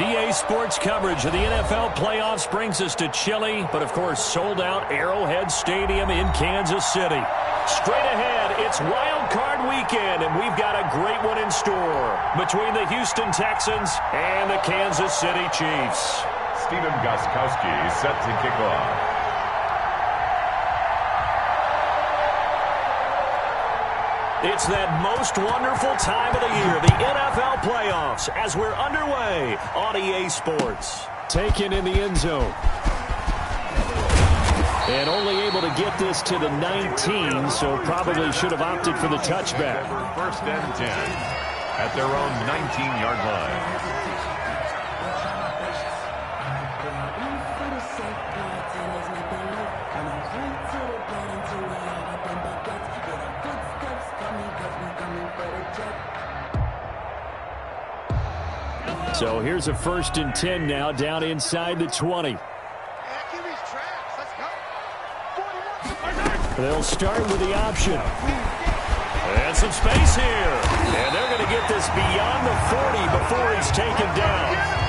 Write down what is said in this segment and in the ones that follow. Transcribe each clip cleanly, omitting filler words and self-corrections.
EA Sports coverage of the NFL playoffs brings us to chilly, but of course sold-out Arrowhead Stadium in Kansas City. Straight ahead, it's Wild Card Weekend, and we've got a great one in store between the Houston Texans and the Kansas City Chiefs. Steven Gostkowski set to kick off. It's that most wonderful time of the year, the NFL playoffs, as we're underway on EA Sports. Taken in the end zone. And only able to get this to the 19, so probably should have opted for the touchback. First and 10 at their own 19-yard line. So here's a first and 10 now, down inside the 20. They'll start with the option. And some space here. And they're going to get this beyond the 40 before he's taken down.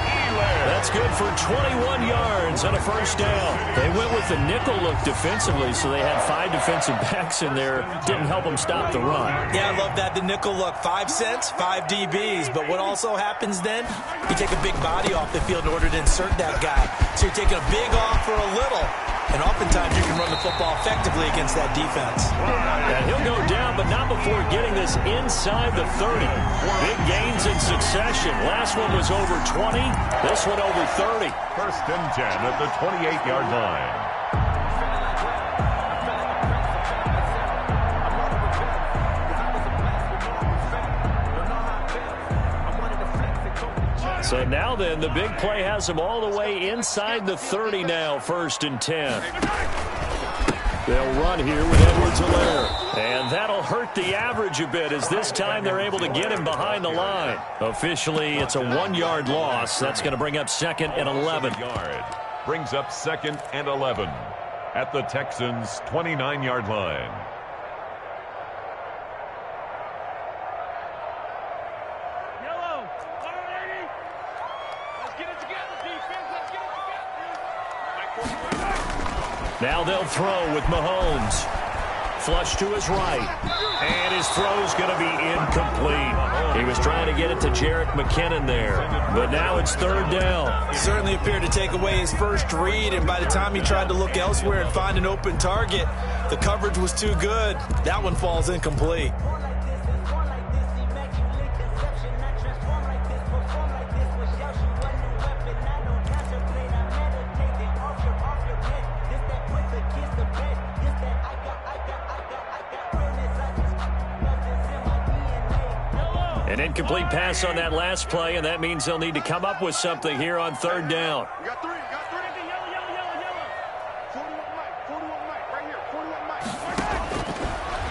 That's good for 21 yards and a first down. They went with the nickel look defensively, so they had 5 defensive backs in there. Didn't help them stop the run. Yeah, I love that, the nickel look. 5 cents, 5 DBs. But what also happens then, you take a big body off the field in order to insert that guy. So you're taking a big off for a little. And oftentimes you can run the football effectively against that defense. And he'll go down, but not before getting this inside the 30. Big gains in succession. Last one was over 20. This one over 30. First and 10 at the 28-yard line. So now then, the big play has them all the way inside the 30 now, first and 10. They'll run here with Edwards-Helaire. And that'll hurt the average a bit, as this time they're able to get him behind the line. Officially, it's a 1-yard loss. That's going to bring up second and 11. Brings up second and 11 at the Texans' 29-yard line. Now they'll throw with Mahomes. Flush to his right. And his throw's going to be incomplete. He was trying to get it to Jerick McKinnon there. But now it's third down. Certainly appeared to take away his first read, and by the time he tried to look elsewhere and find an open target, the coverage was too good. That one falls incomplete. An incomplete pass on that last play, and that means they'll need to come up with something here on third down.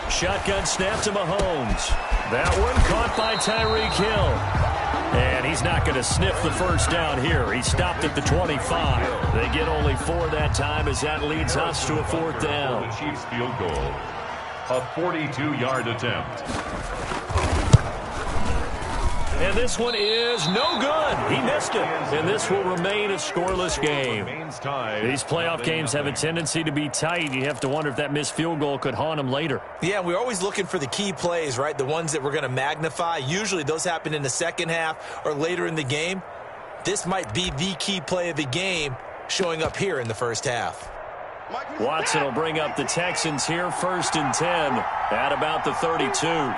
Shotgun snap to Mahomes. That one caught by Tyreek Hill. And he's not going to sniff the first down here. He stopped at the 25. They get only 4 that time, as that leads us to a fourth down. The Chiefs field goal. A 42-yard attempt. And this one is no good. He missed it. And this will remain a scoreless game. These playoff games have a tendency to be tight. You have to wonder if that missed field goal could haunt them later. Yeah, we're always looking for the key plays, right? The ones that we're going to magnify. Usually those happen in the second half or later in the game. This might be the key play of the game showing up here in the first half. Watson will bring up the Texans here, first and 10 at about the 32.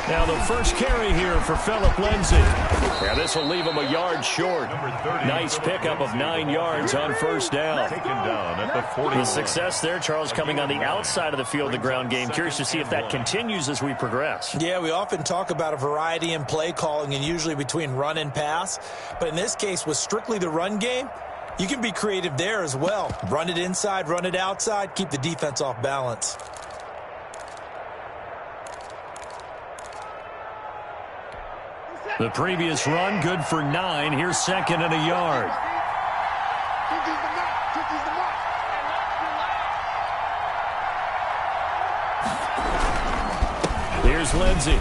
Now the first carry here for Phillip Lindsay. Yeah, this will leave him a yard short. Nice pickup of 9 yards on first down. Taken down at the 40. The success there, Charles, coming on the outside of the field, the ground game. Curious to see if that continues as we progress. Yeah, we often talk about a variety in play calling and usually between run and pass. But in this case, with strictly the run game, you can be creative there as well. Run it inside, run it outside, keep the defense off balance. The previous run, good for 9. Here's second and a yard. Here's Lindsey.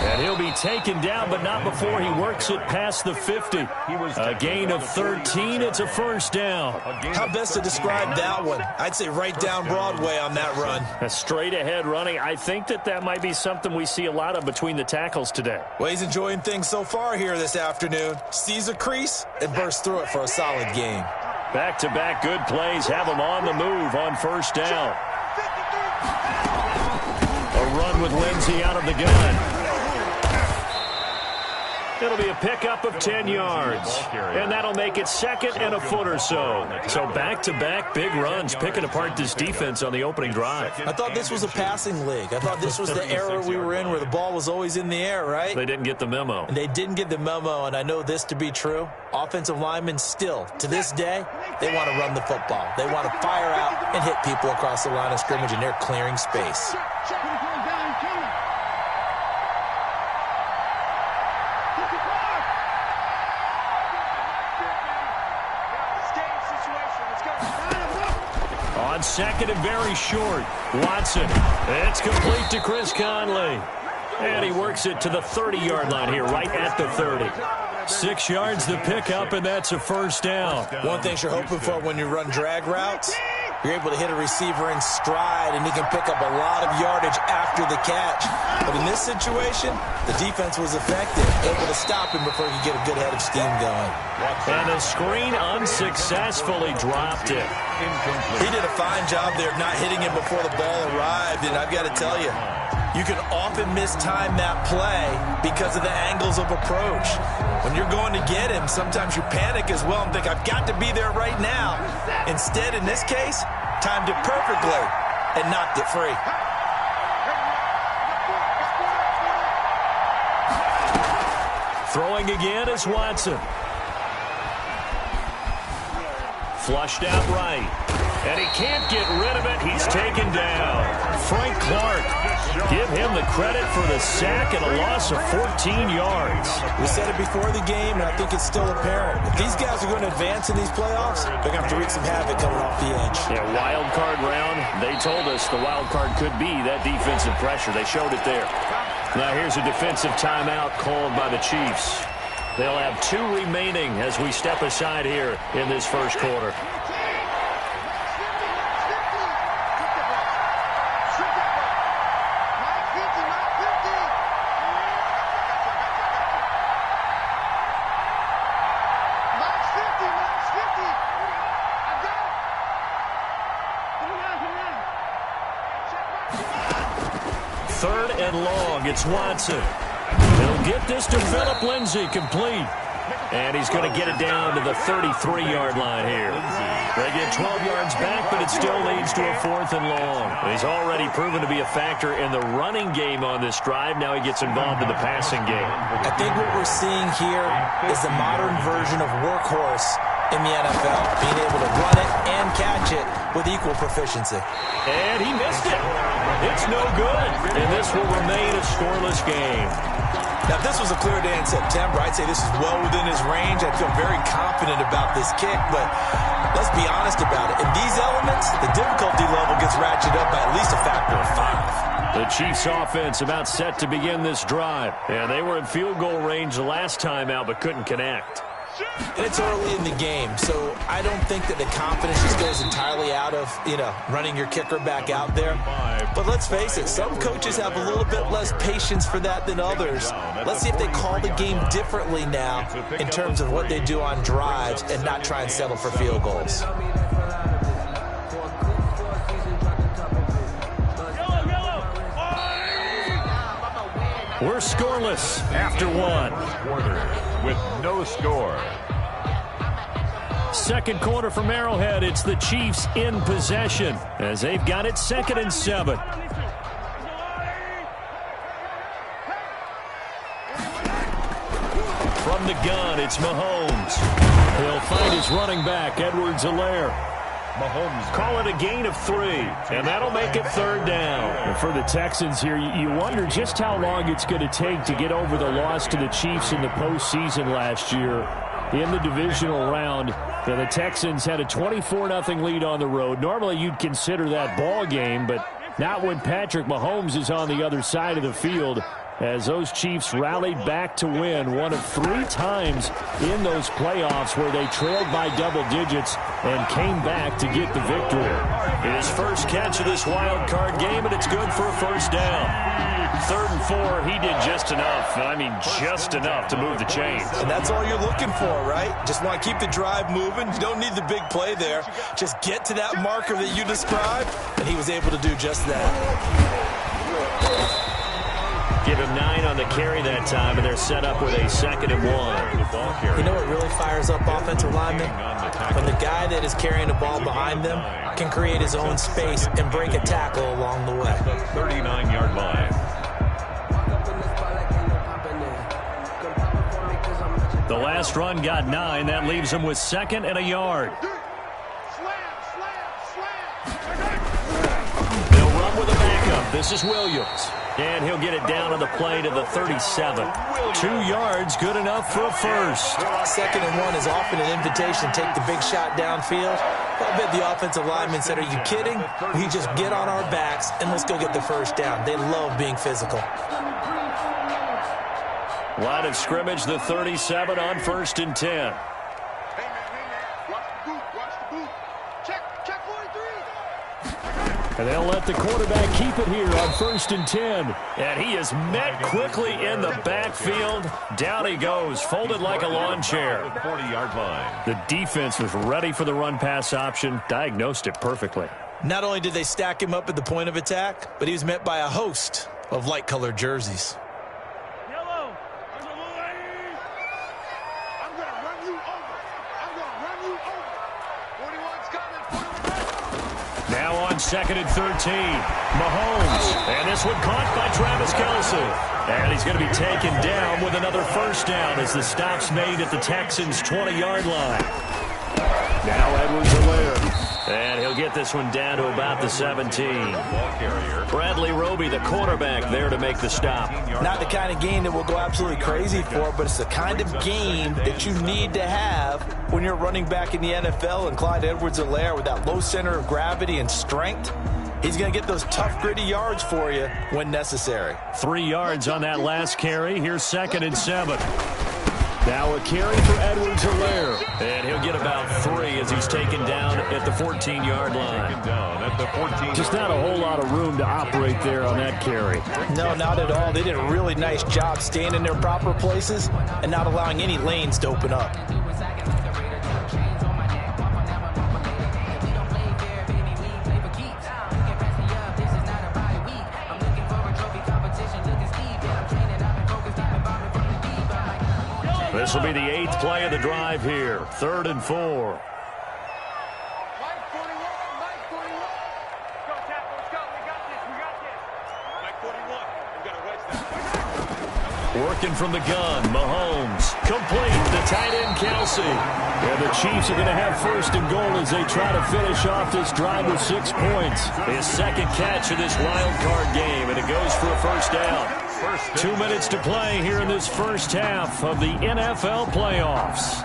And he'll be taken down, but not before he works it past the 50. A gain of 13. It's a first down. How best to describe that one? I'd say right down Broadway on that run. A straight-ahead running. I think that might be something we see a lot of between the tackles today. Well, he's enjoying things so far here this afternoon. Sees a crease and bursts through it for a solid gain. Back-to-back good plays have him on the move on first down. A run with Lindsey out of the gun. It'll be a pickup of 10 yards, and that'll make it second and a foot or so. So back-to-back big runs, picking apart this defense on the opening drive. I thought this was a passing league. I thought this was the era we were in where the ball was always in the air, right? They didn't get the memo. And they didn't get the memo, and I know this to be true. Offensive linemen still, to this day, they want to run the football. They want to fire out and hit people across the line of scrimmage, and they're clearing space. On second and very short, Watson. It's complete to Chris Conley. And he works it to the 30-yard line here, right at the 30. 6 yards the pickup, and that's a first down. One thing you're hoping for when you run drag routes, you're able to hit a receiver in stride, and he can pick up a lot of yardage after the catch. But in this situation, the defense was effective, able to stop him before he could get a good head of steam going. And the screen unsuccessfully dropped it. He did a fine job there of not hitting him before the ball arrived, and I've got to tell you, you can often mistime that play because of the angles of approach. When you're going to get him, sometimes you panic as well and think, I've got to be there right now. Instead, in this case, timed it perfectly and knocked it free. Throwing again is Watson. Flushed out right. And he can't get rid of it. He's taken down. Frank Clark. Give him the credit for the sack and a loss of 14 yards. We said it before the game, and I think it's still apparent. If these guys are going to advance in these playoffs, they're going to have to wreak some havoc coming off the edge. Yeah, wild card round. They told us the wild card could be that defensive pressure. They showed it there. Now here's a defensive timeout called by the Chiefs. They'll have 2 remaining as we step aside here in this first quarter. Third and long, it's Watson. He'll get this to Phillip Lindsay, complete. And he's going to get it down to the 33-yard line here. They get 12 yards back, but it still leads to a 4th and long. He's already proven to be a factor in the running game on this drive. Now he gets involved in the passing game. I think what we're seeing here is the modern version of workhorse in the NFL, being able to run it and catch it with equal proficiency. And he missed it. It's no good. And this will remain a scoreless game. Now, if this was a clear day in September, I'd say this is well within his range. I'd feel very confident about this kick, but let's be honest about it. In these elements, the difficulty level gets ratcheted up by at least a factor of 5. The Chiefs offense about set to begin this drive. And they were in field goal range the last time out, but couldn't connect. And it's early in the game, so I don't think that the confidence just goes entirely out of, running your kicker back out there. But let's face it, some coaches have a little bit less patience for that than others. Let's see if they call the game differently now in terms of what they do on drives and not try and settle for field goals. We're scoreless after 1. Quarter with no score. Second quarter from Arrowhead. It's the Chiefs in possession as they've got it 2nd and 7. From the gun, it's Mahomes. He'll find his running back, Edwards-Helaire. Mahomes call it a gain of 3, and that'll make it 3rd down. And for the Texans here, you wonder just how long it's going to take to get over the loss to the Chiefs in the postseason last year. In the divisional round, the Texans had a 24-0 lead on the road. Normally, you'd consider that ball game, but Not when Patrick Mahomes is on the other side of the field, as those Chiefs rallied back to win one of 3 times in those playoffs where they trailed by double digits and came back to get the victory. His first catch of this wild card game, and it's good for a first down. 3rd and 4, he did just enough. I mean, just enough to move the chains. And that's all you're looking for, right? Just want to keep the drive moving. You don't need the big play there. Just get to that marker that you described, and he was able to do just that. Give him 9 on the carry that time, and they're set up with a 2nd and 1. You know what really fires up offensive linemen? When the guy that is carrying the ball behind them can create his own space and break a tackle along the way. The 39-yard line. The last run got 9. That leaves him with 2nd and a yard. They'll run with a backup. This is Williams. And he'll get it down on the play to the 37. 2 yards, good enough for a first. 2nd and 1 is often an invitation to take the big shot downfield. I bet the offensive lineman said, are you kidding? We just get on our backs and let's go get the first down. They love being physical. Line of scrimmage, the 37 on 1st and 10. And they'll let the quarterback keep it here on 1st and 10. And he is met quickly in the backfield. Down he goes, folded like a lawn chair. The 40-yard line. The defense was ready for the run-pass option, diagnosed it perfectly. Not only did they stack him up at the point of attack, but he was met by a host of light-colored jerseys. Now on 2nd and 13. Mahomes. And this one caught by Travis Kelce. And he's going to be taken down with another first down as the stop's made at the Texans' 20-yard line. Now Edwards-Helaire. And he'll get this one down to about the 17. Bradley Roby, the quarterback, there to make the stop. Not the kind of game that we'll go absolutely crazy for, but it's the kind of game that you need to have when you're running back in the NFL. And Clyde Edwards-Helaire, with that low center of gravity and strength, he's going to get those tough, gritty yards for you when necessary. 3 yards on that last carry. Here's 2nd and 7. Now a carry for Edwards-Helaire. And he'll get about 3 as he's taken down at the 14-yard line. Just not a whole lot of room to operate there on that carry. No, not at all. They did a really nice job staying in their proper places and not allowing any lanes to open up. This will be the 8th play of the drive here. 3rd and 4. Working from the gun, Mahomes. Complete, the tight end, Kelce. And the Chiefs are going to have 1st and goal as they try to finish off this drive with 6 points. His 2nd catch of this wild card game, and it goes for a first down. 2 minutes to play here in this first half of the NFL playoffs.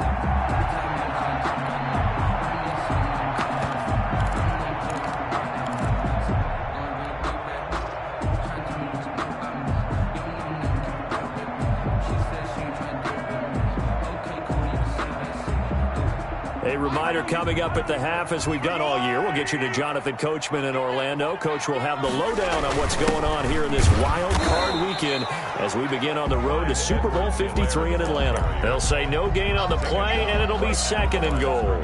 A reminder coming up at the half, as we've done all year. We'll get you to Jonathan Coachman in Orlando. Coach will have the lowdown on what's going on here in this wild card weekend as we begin on the road to Super Bowl 53 in Atlanta. They'll say no gain on the play, and it'll be 2nd and goal.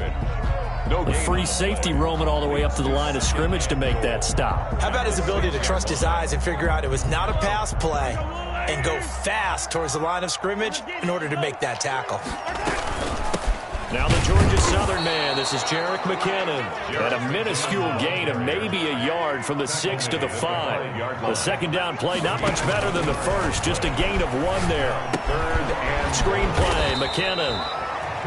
The free safety roaming all the way up to the line of scrimmage to make that stop. How about his ability to trust his eyes and figure out it was not a pass play and go fast towards the line of scrimmage in order to make that tackle. Now the Georgia Southern man, this is Jerick McKinnon. At a minuscule gain of maybe a yard from the 6 to the 5. The 2nd down play, not much better than the first, just a gain of 1 there. 3rd and screen play, McKinnon.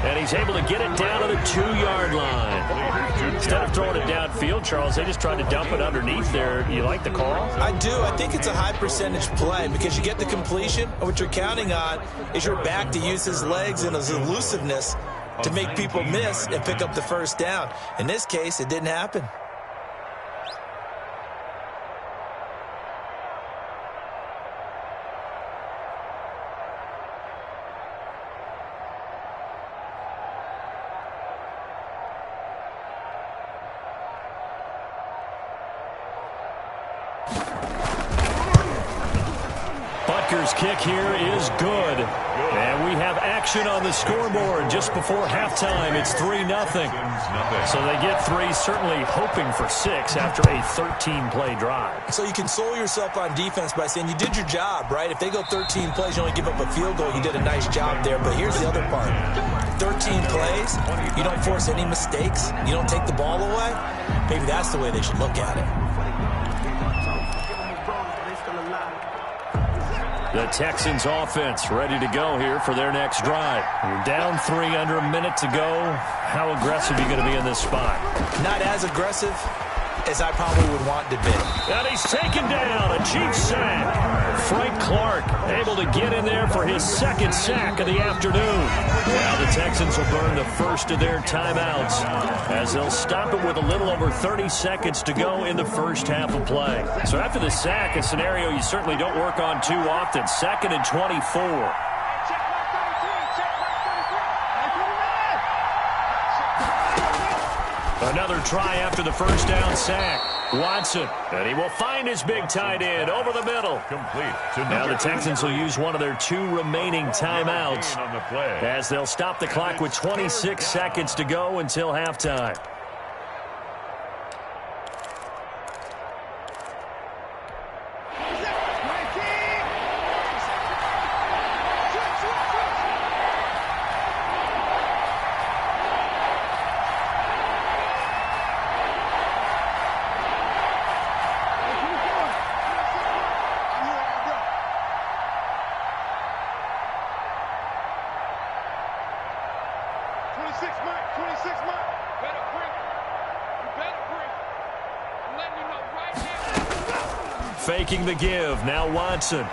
And he's able to get it down to the 2-yard line. Instead of throwing it downfield, Charles, they just tried to dump it underneath there. You like the call? I do. I think it's a high percentage play because you get the completion, and what you're counting on is your back to use his legs and his elusiveness to make people miss and pick up the first down. In this case, it didn't happen. Packers' kick here is good. And we have action on the scoreboard just before halftime. It's 3-0. So they get 3, certainly hoping for 6 after a 13-play drive. So you console yourself on defense by saying you did your job, right? If they go 13 plays, you only give up a field goal, you did a nice job there. But here's the other part. 13 plays, you don't force any mistakes, you don't take the ball away. Maybe that's the way they should look at it. The Texans offense ready to go here for their next drive. You're down 3 under a minute to go. How aggressive are you going to be in this spot? Not as aggressive as I probably would want to be. And he's taken down. A cheap sack. Frank Clark able to get in there for his second sack of the afternoon. Now the Texans will burn the first of their timeouts as they'll stop it with a little over 30 seconds to go in the first half of play. So after the sack, a scenario you certainly don't work on too often. 2nd and 24. Another try after the first down sack. Watson, and he will find his big tight end over the middle. Complete. Now the Texans will use one of their 2 remaining timeouts as they'll stop the clock with 26 seconds to go until halftime. Faking the give. Now Watson.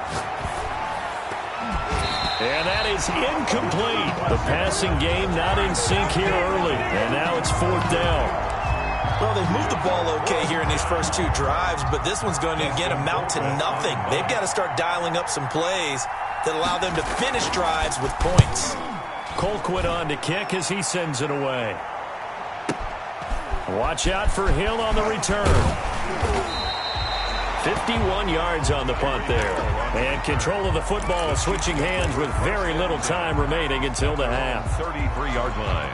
And that is incomplete. The passing game not in sync here early. And now it's 4th down. Well, they've moved the ball okay here in these first 2 drives, but this one's going to, again, amount to nothing. They've got to start dialing up some plays that allow them to finish drives with points. Colquitt on to kick as he sends it away. Watch out for Hill on the return. 51 yards on the punt there. And control of the football switching hands with very little time remaining until the half. 33-yard line.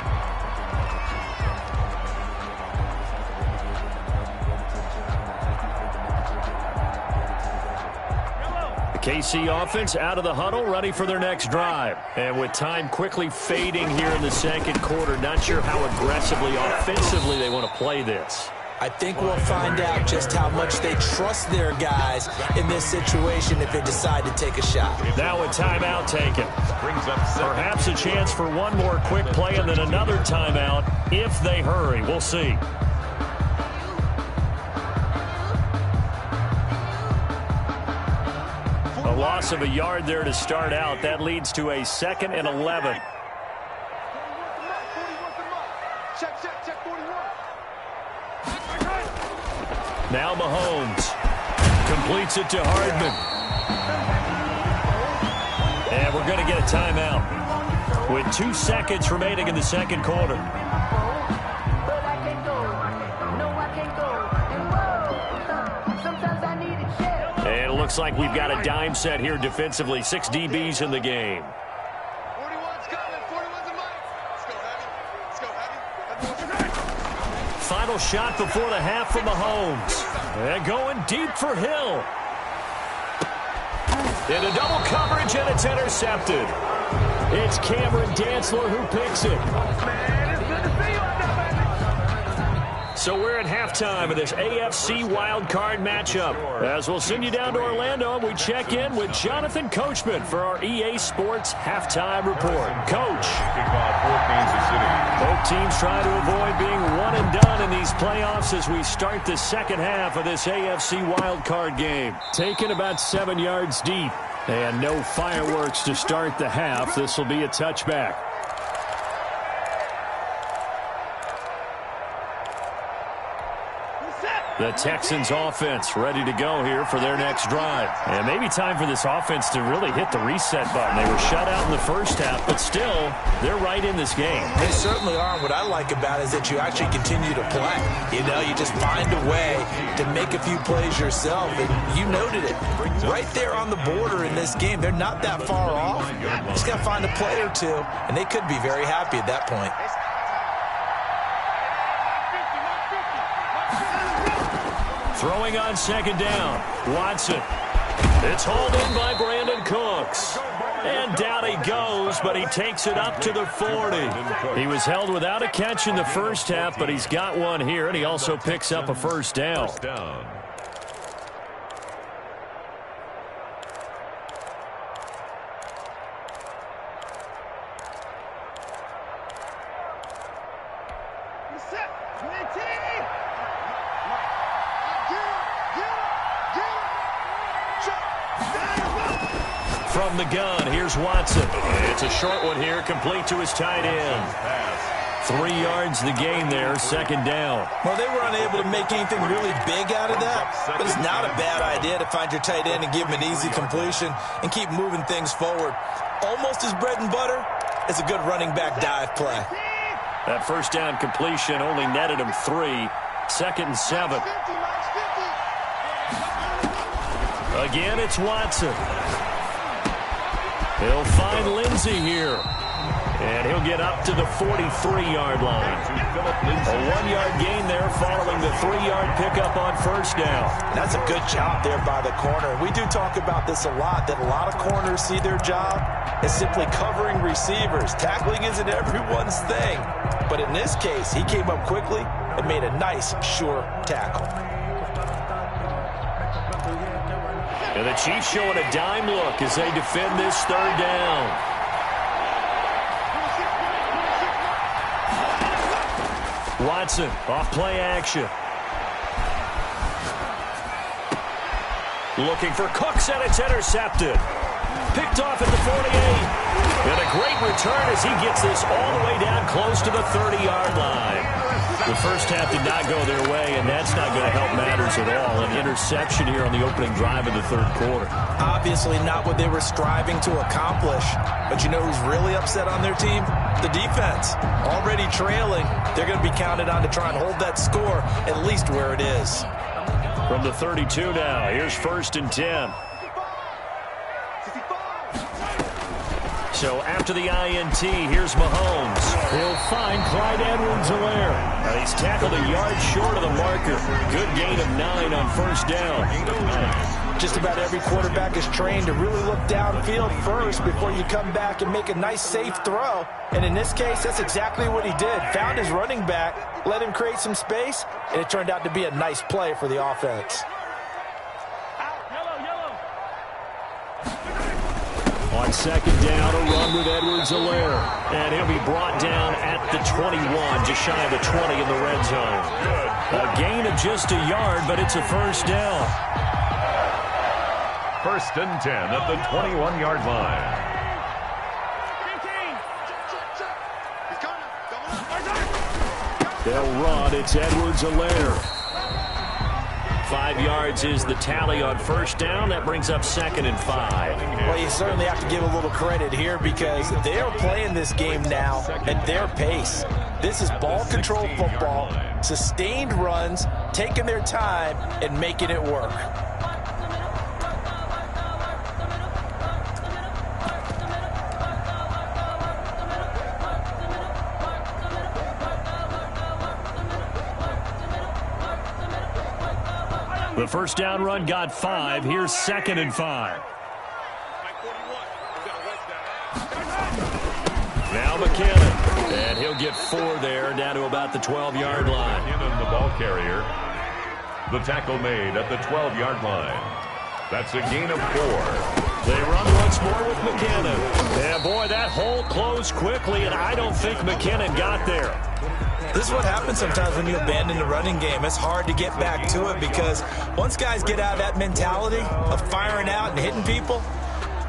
The KC offense out of the huddle, ready for their next drive. And with time quickly fading here in the second quarter, not sure how aggressively, offensively they want to play this. I think we'll find out just how much they trust their guys in this situation if they decide to take a shot. Now a timeout taken. Brings up perhaps a chance for one more quick play and then another timeout if they hurry. We'll see. A loss of a yard there to start out. That leads to a 2nd and 11. Now Mahomes completes it to Hardman. And we're going to get a timeout with 2 seconds remaining in the second quarter. And it looks like we've got a dime set here defensively. 6 DBs in the game. Final shot before the half from Mahomes. And going deep for Hill. Into double coverage, and it's intercepted. It's Cameron Dantzler who picks it. So we're at halftime of this AFC wildcard matchup. As we'll send you down to Orlando, we check in with Jonathan Coachman for our EA Sports Halftime Report. Coach. Both teams trying to avoid being one and done in these playoffs as we start the second half of this AFC wildcard game. Taken about 7 yards deep. And no fireworks to start the half. This will be a touchback. The Texans offense ready to go here for their next drive. And maybe time for this offense to really hit the reset button. They were shut out in the first half, but still, they're right in this game. They certainly are. What I like about it is that you actually continue to play. You know, you just find a way to make a few plays yourself, and you noted it. Right there on the border in this game, they're not that far off. Just got to find a play or two, and they could be very happy at that point. Throwing on second down, Watson. It's hauled in by Brandon Cooks. And down he goes, but he takes it up to the 40. He was held without a catch in the first half, but he's got one here, and he also picks up a first down. From the gun, here's Watson. It's a short one here, complete to his tight end. 3 yards the gain there, second down. Well, they were unable to make anything really big out of that, but it's not a bad idea to find your tight end and give him an easy completion and keep moving things forward. Almost his bread and butter is a good running back dive play. That first down completion only netted him 3. Second and 7. Again, it's Watson. He'll find Lindsey here. And he'll get up to the 43-yard line. A 1-yard gain there following the 3-yard pickup on first down. That's a good job there by the corner. We do talk about this a lot, that a lot of corners see their job as simply covering receivers. Tackling isn't everyone's thing. But in this case, he came up quickly and made a nice, sure tackle. And the Chiefs showing a dime look as they defend this third down. Watson off play action. Looking for Cooks, and it's intercepted. Picked off at the 48. And a great return as he gets this all the way down close to the 30-yard line. The first half did not go their way, and that's not going to help matters at all. An interception here on the opening drive of the third quarter. Obviously not what they were striving to accomplish. But you know who's really upset on their team? The defense. Already trailing. They're going to be counted on to try and hold that score at least where it is. From the 32 now, here's first and 10. So after the INT, here's Mahomes. He'll find Clyde Edwards-Helaire. He's tackled a yard short of the marker. Good gain of 9 on first down. Just about every quarterback is trained to really look downfield first before you come back and make a nice, safe throw. And in this case, that's exactly what he did. Found his running back, let him create some space, and it turned out to be a nice play for the offense. On second down, a run with Edwards-Helaire. And he'll be brought down at the 21, just shy of the 20 in the red zone. A gain of just a yard, but it's a first down. First and 10 at the 21-yard line. They'll run. It's Edwards-Helaire. 5 yards is the tally on first down. That brings up second and 5. Well, you certainly have to give a little credit here because they are playing this game now at their pace. This is ball control football, sustained runs, taking their time, and making it work. The first down run got 5. Here's second and 5. Now McKinnon. And he'll get 4 there, down to about the 12-yard line. McKinnon, the ball carrier. The tackle made at the 12-yard line. That's a gain of 4. They run once more with McKinnon. Yeah, boy, that hole closed quickly, and I don't think McKinnon got there. This is what happens sometimes when you abandon the running game. It's hard to get back to it because once guys get out of that mentality of firing out and hitting people,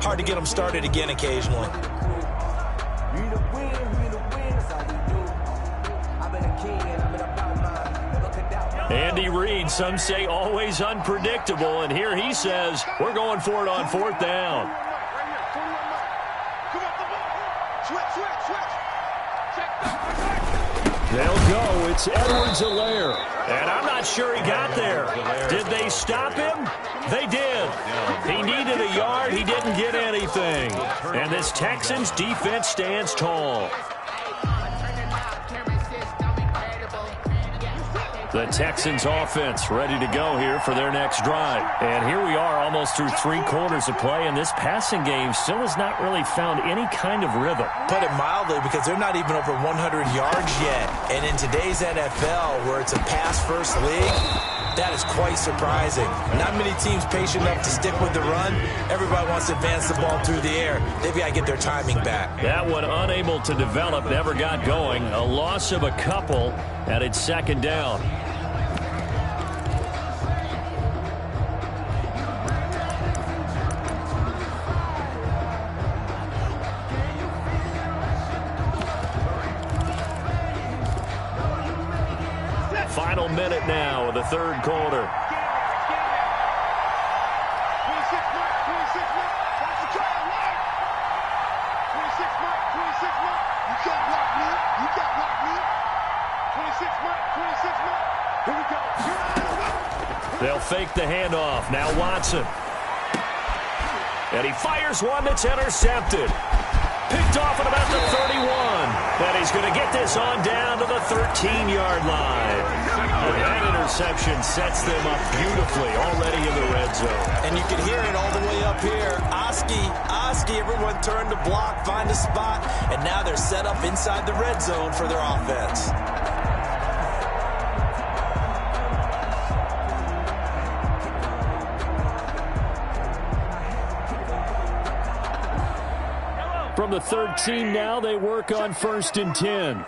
hard to get them started again occasionally. Andy Reid, some say always unpredictable, and here he says we're going for it on 4th down. They'll go. It's Edwards-Helaire. And I'm not sure he got there. Did they stop him? They did. He needed a yard. He didn't get anything. And this Texans defense stands tall. The Texans offense ready to go here for their next drive. And here we are almost through 3 quarters of play, and this passing game still has not really found any kind of rhythm. Put it mildly, because they're not even over 100 yards yet. And in today's NFL, where it's a pass-first league, that is quite surprising. Not many teams patient enough to stick with the run. Everybody wants to advance the ball through the air. They've got to get their timing back. That one unable to develop, never got going. A loss of a couple, and it's 2nd down. Final minute now of the 3rd quarter. They'll fake the handoff. Now Watson. And he fires one that's intercepted. Picked off at about the 31. And he's going to get this on down to the 13-yard line. And that interception sets them up beautifully already in the red zone. And you can hear it all the way up here. Oski, everyone turned to block, find a spot, and now they're set up inside the red zone for their offense. From the 13 now, they work on 1st and 10.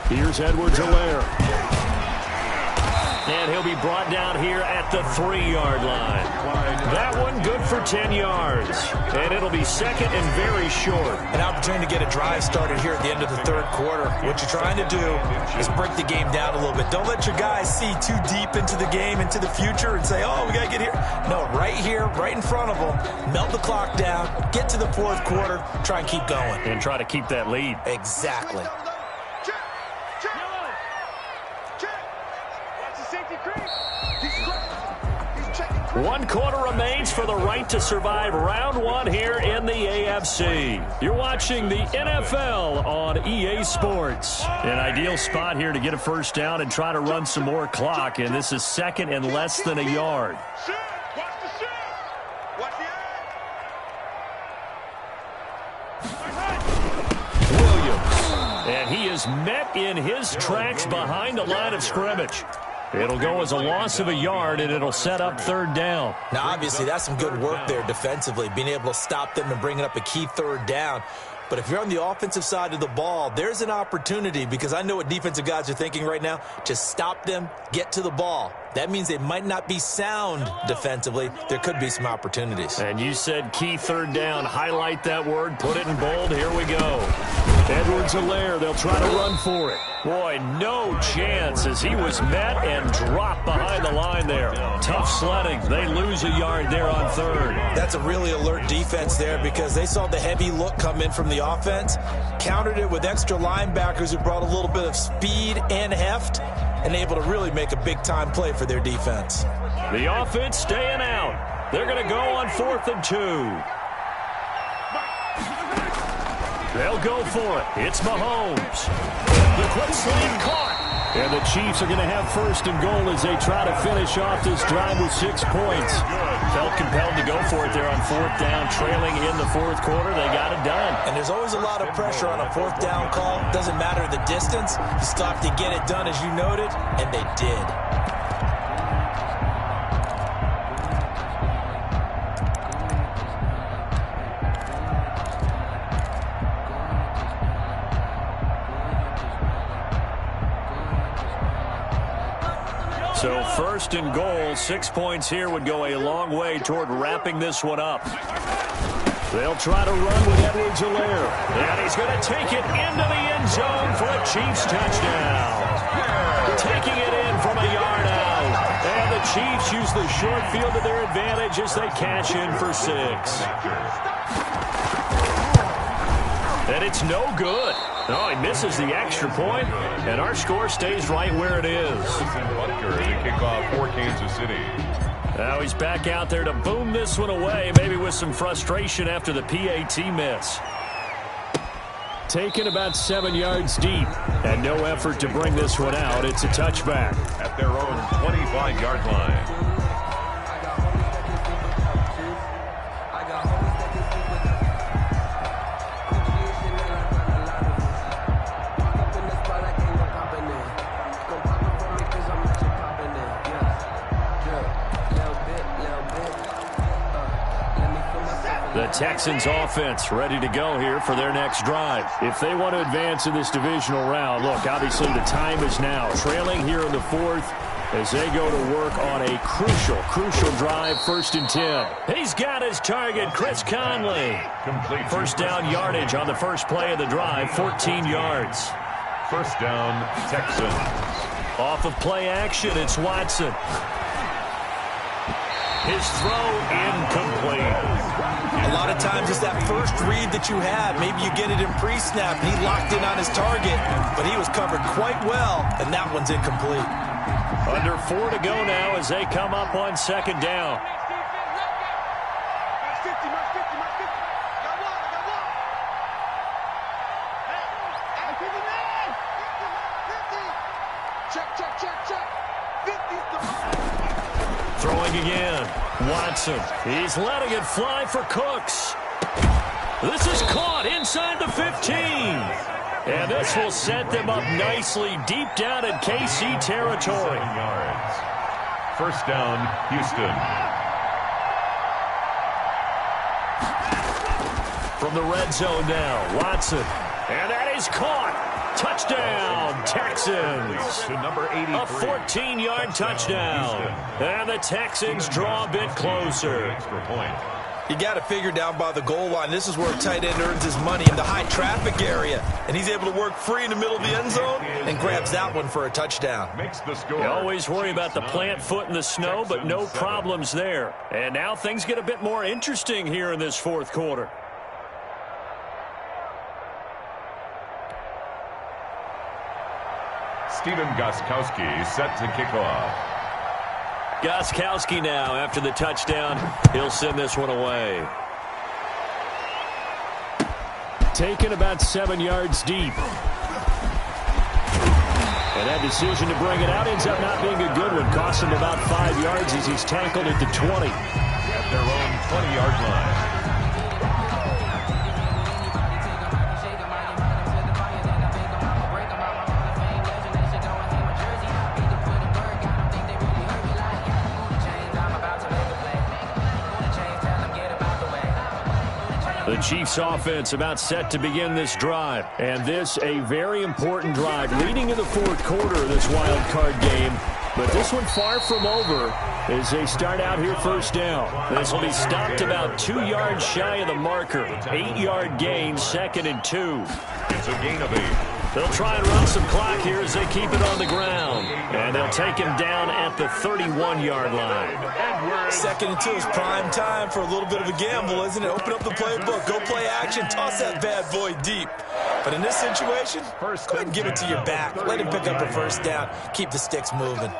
Here's Edwards-Helaire. And he'll be brought down here at the 3-yard line. That one good for 10 yards. And it'll be 2nd and very short. An opportunity to get a drive started here at the end of the 3rd quarter. What you're trying to do is break the game down a little bit. Don't let your guys see too deep into the game, into the future, and say, oh, we got to get here. No, right here, right in front of them. Melt the clock down, get to the 4th quarter, try and keep going. And try to keep that lead. Exactly. 1 quarter remains for the right to survive round 1 here in the AFC. You're watching the NFL on EA Sports. An ideal spot here to get a 1st down and try to run some more clock, and this is 2nd and less than a yard. Williams, and he is met in his tracks behind the line of scrimmage. It'll go as a loss of a yard, and it'll set up 3rd down. Now, obviously, that's some good work there defensively, being able to stop them and bringing up a key 3rd down. But if you're on the offensive side of the ball, there's an opportunity, because I know what defensive guys are thinking right now. Just stop them, get to the ball. That means they might not be sound defensively. There could be some opportunities. And you said key 3rd down. Highlight that word. Put it in bold. Here we go. Edwards-Helaire. They'll try to run for it. Boy, no chance as he was met and dropped behind the line there. Tough sledding. They lose a yard there on 3rd. That's a really alert defense there, because they saw the heavy look come in from the offense, countered it with extra linebackers who brought a little bit of speed and heft, and able to really make a big-time play for their defense. The offense staying out. They're going to go on 4th and 2. They'll go for it. It's Mahomes. The quick slant caught. And the Chiefs are going to have 1st and goal as they try to finish off this drive with 6 points. Felt compelled to go for it there on 4th down, trailing in the 4th quarter. They got it done. And there's always a lot of pressure on a 4th down call. Doesn't matter the distance. You still have to get it done, as you noted, and they did. So 1st and goal, 6 points here would go a long way toward wrapping this one up. They'll try to run with Edwards-Helaire. And he's going to take it into the end zone for a Chiefs touchdown. Taking it in from a yard out. And the Chiefs use the short field to their advantage as they cash in for 6. And it's no good. Oh, he misses the extra point, and our score stays right where it is. Butker to kick off for Kansas City. Now he's back out there to boom this one away, maybe with some frustration after the PAT miss. Taken about 7 yards deep, and no effort to bring this one out. It's a touchback. At their own 25-yard line. The Texans offense ready to go here for their next drive. If they want to advance in this divisional round, look, obviously the time is now. Trailing here in the 4th as they go to work on a crucial drive, 1st and 10. He's got his target, Chris Conley. Complete. First down yardage on the first play of the drive, 14 yards. First down, Texans. Off of play action, it's Watson. His throw incomplete. A lot of times it's that first read that you have. Maybe you get it in pre-snap, and he locked in on his target, but he was covered quite well, and that one's incomplete. Under 4 to go now as they come up on 2nd down. Throwing again. Watson. He's letting it fly for Cooks. This is caught inside the 15. And this will set them up nicely deep down in KC territory. 7 yards. First down, Houston. From the red zone now, Watson. And that is caught. Touchdown, Texans. To number 83. A 14-yard touchdown. And the Texans draw a bit closer. Extra point. You got to figure down by the goal line. This is where a tight end earns his money, in the high traffic area. And he's able to work free in the middle of the end zone and grabs that one for a touchdown. Makes the score. You always worry about the plant foot in the snow, but no problems there. And now things get a bit more interesting here in this 4th quarter. Steven Gostkowski set to kick off. Gostkowski now, after the touchdown, he'll send this one away. Taken about 7 yards deep. And that decision to bring it out ends up not being a good one. Cost him about 5 yards as he's tackled at the 20. At their own 20-yard line. The Chiefs offense about set to begin this drive. And this a very important drive leading in the 4th quarter of this wild card game. But this one far from over as they start out here first down. This will be stopped about 2 yards shy of the marker. 8-yard gain, 2nd and 2. It's a gain of 8. They'll try and run some clock here as they keep it on the ground. And they'll take him down at the 31-yard line. 2nd and 2 is prime time for a little bit of a gamble, isn't it? Open up the playbook, go play action, toss that bad boy deep. But in this situation, go ahead and give it to your back. Let him pick up a first down. Keep the sticks moving.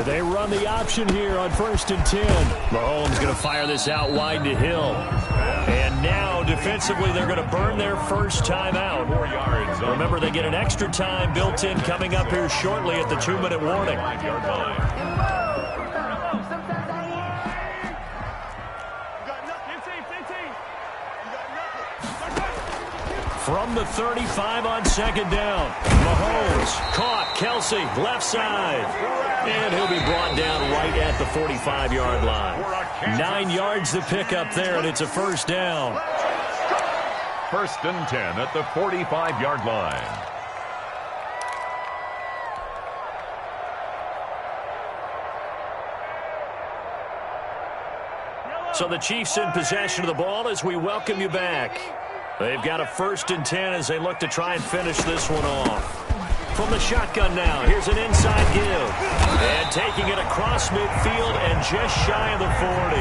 They run the option here on 1st and 10. Mahomes going to fire this out wide to Hill. And now, defensively, they're going to burn their first time out. 4 yards. Remember, they get an extra time built in coming up here shortly at the 2-minute warning. 5-yard line. From the 35 on 2nd down. Mahomes caught. Kelsey, left side. And he'll be brought down right at the 45-yard line. 9 yards to pick up there, and it's a first down. 1st and 10 at the 45-yard line. So the Chiefs in possession of the ball as we welcome you back. They've got a 1st and 10 as they look to try and finish this one off. From the shotgun now, here's an inside give. And taking it across midfield and just shy of the 40.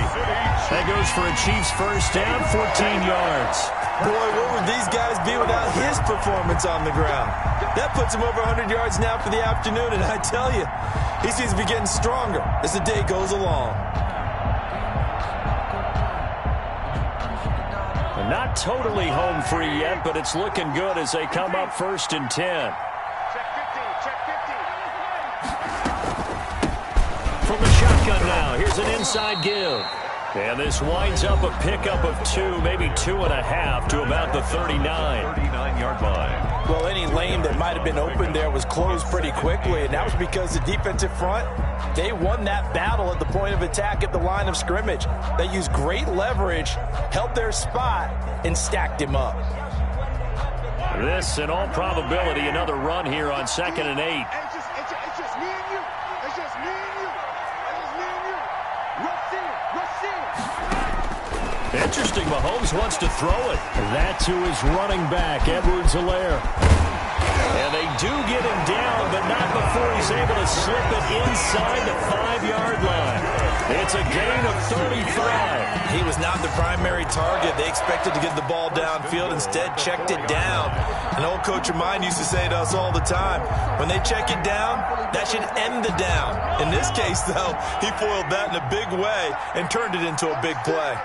That goes for a Chiefs first down, 14 yards. Boy, what would these guys be without his performance on the ground? That puts him over 100 yards now for the afternoon, and I tell you, he seems to be getting stronger as the day goes along. Not totally home free yet, but it's looking good as they come up 1st and 10. From the shotgun now, here's an inside give. And this winds up a pickup of 2, maybe 2.5 to about the 39-yard line. Well, any lane that might have been open there was closed pretty quickly, and that was because the defensive front, they won that battle at the point of attack at the line of scrimmage. They used great leverage, held their spot, and stacked him up. This, in all probability, another run here on 2nd and 8. It's just me and you. It's just me and you. It's just me and you. Rush in. Interesting, Mahomes wants to throw it. That to his running back, Edwards-Helaire. And they do get him down, but not before he's able to slip it inside the 5-yard line. It's a gain of 35. He was not the primary target. They expected to get the ball downfield, instead checked it down. An old coach of mine used to say to us all the time, when they check it down, that should end the down. In this case, though, he foiled that in a big way and turned it into a big play.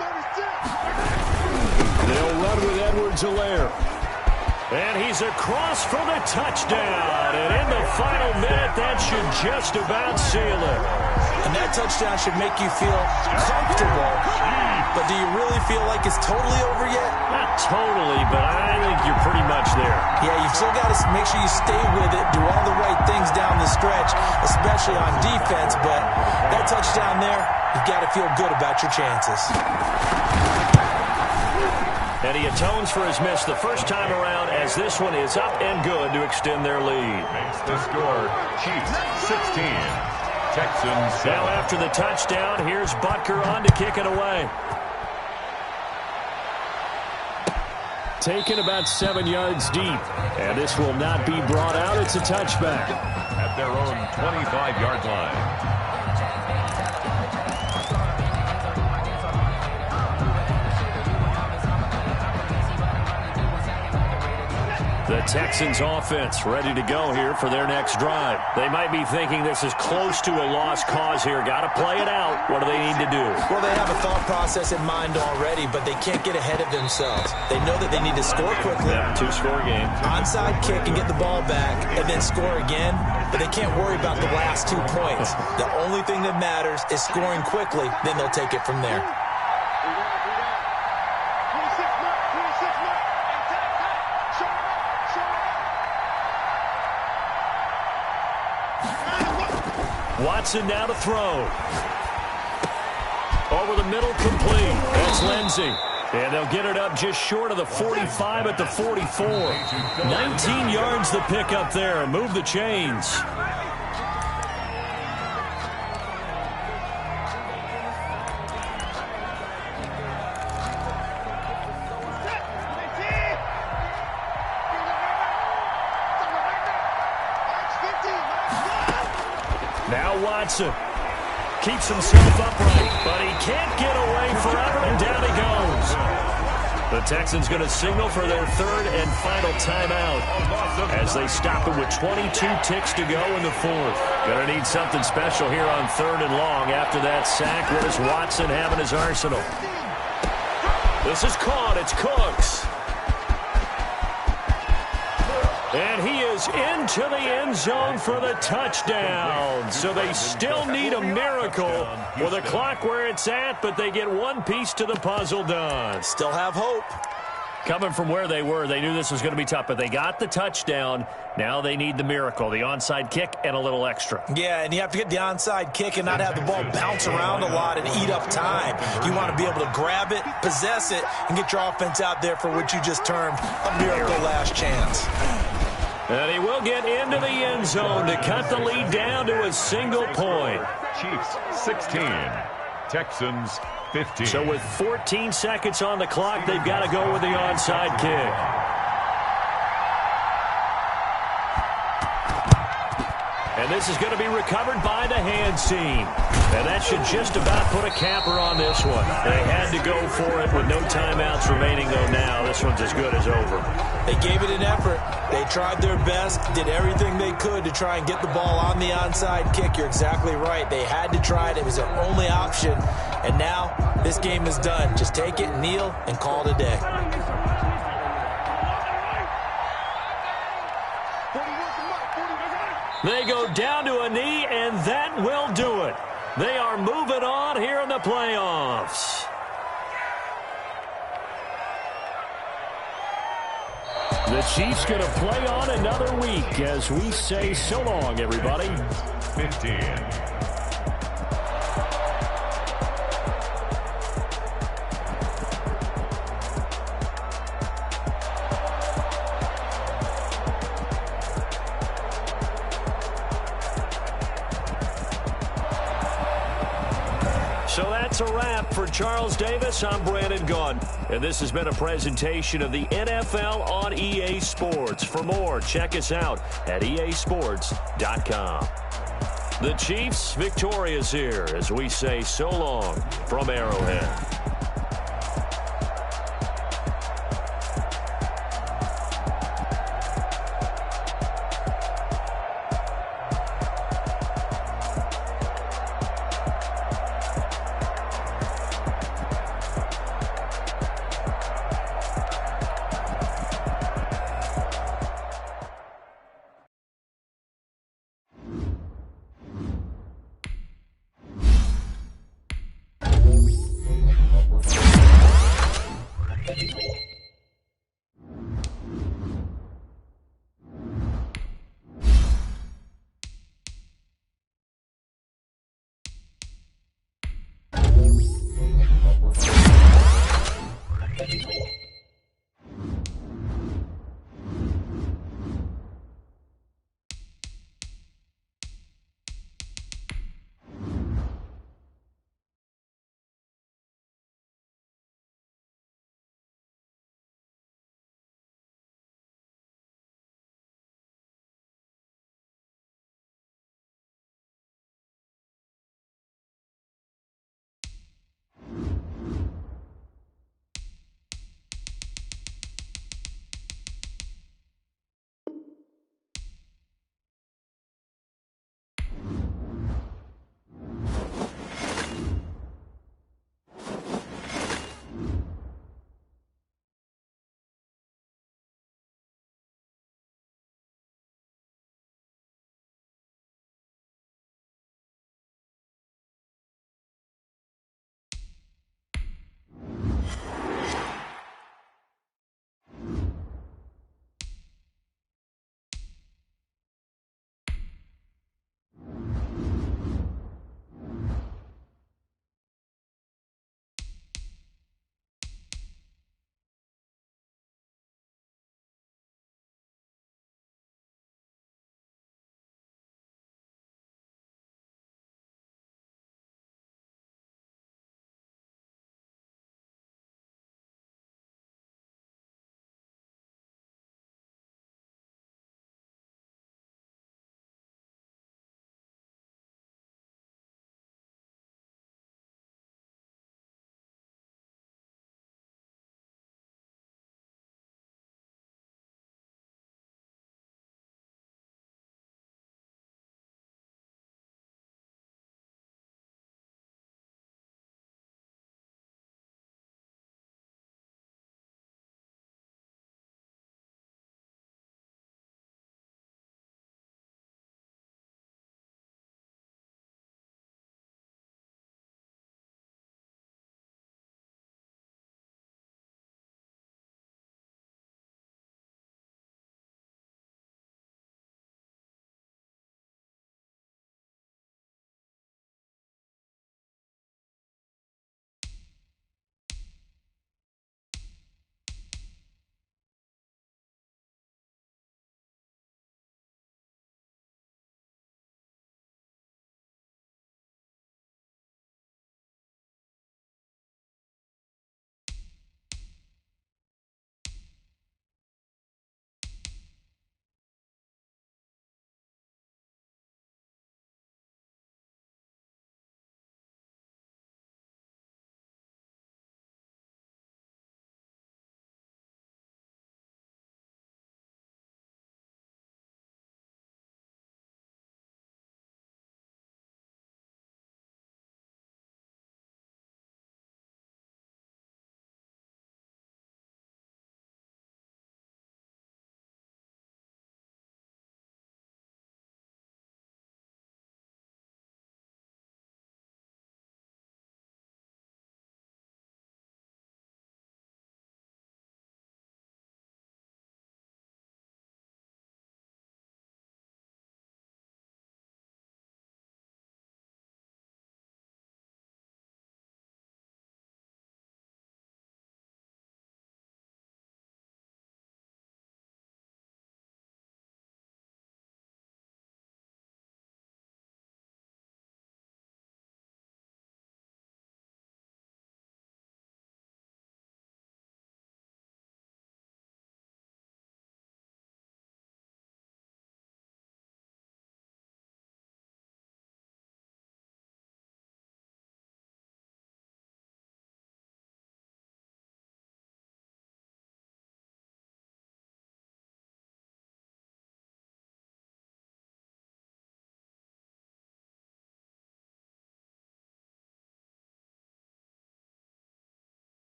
They'll run with Edwards-Helaire. And he's across for the touchdown. And in the final minute, that should just about seal it. And that touchdown should make you feel comfortable. But do you really feel like it's totally over yet? Not totally, but I think you're pretty much there. Yeah, you've still got to make sure you stay with it, do all the right things down the stretch, especially on defense. But that touchdown there, you've got to feel good about your chances. And he atones for his miss the first time around as this one is up and good to extend their lead. Makes the score Chiefs 16, Texans 7. Now after the touchdown, here's Butker on to kick it away. Taken about 7 yards deep. And this will not be brought out. It's a touchback. At their own 25-yard line. The Texans offense ready to go here for their next drive. They might be thinking this is close to a lost cause here. Got to play it out. What do they need to do? Well, they have a thought process in mind already, but they can't get ahead of themselves. They know that they need to score quickly. Yeah, 2-score game. Onside kick and get the ball back and then score again, but they can't worry about the last 2 points. The only thing that matters is scoring quickly, then they'll take it from there. Watson now to throw. Over the middle, complete. That's Lindsey. And they'll get it up just short of the 45 at the 44. 19 yards the pickup there. Move the chains. Now Watson keeps himself upright, but he can't get away forever, and down he goes. The Texans going to signal for their third and final timeout as they stop it with 22 ticks to go in the fourth. Going to need something special here on 3rd and long after that sack. What does Watson have in his arsenal? This is caught. It's Cooks. And he is into the end zone for the touchdown. So they still need a miracle with the clock where it's at, but they get one piece to the puzzle done. Still have hope. Coming from where they were, they knew this was going to be tough, but they got the touchdown. Now they need the miracle, the onside kick and a little extra. Yeah, and you have to get the onside kick and not have the ball bounce around a lot and eat up time. You want to be able to grab it, possess it, and get your offense out there for what you just termed a miracle last chance. And he will get into the end zone to cut the lead down to a single point. Chiefs 16, Texans 15. So with 14 seconds on the clock, they've got to go with the onside kick. And this is going to be recovered by the hands team. And that should just about put a capper on this one. They had to go for it with no timeouts remaining, though now. This one's as good as over. They gave it an effort. They tried their best, did everything they could to try and get the ball on the onside kick. You're exactly right. They had to try it. It was their only option. And now this game is done. Just take it, kneel, and call it a day. They go down to a knee, and that will do it. They are moving on here in the playoffs. The Chiefs going to play on another week as we say so long, everybody. 15. So that's a wrap for Charles Davis. I'm Brandon Gunn. And this has been a presentation of the NFL on EA Sports. For more, check us out at easports.com. The Chiefs victorious here as we say so long from Arrowhead.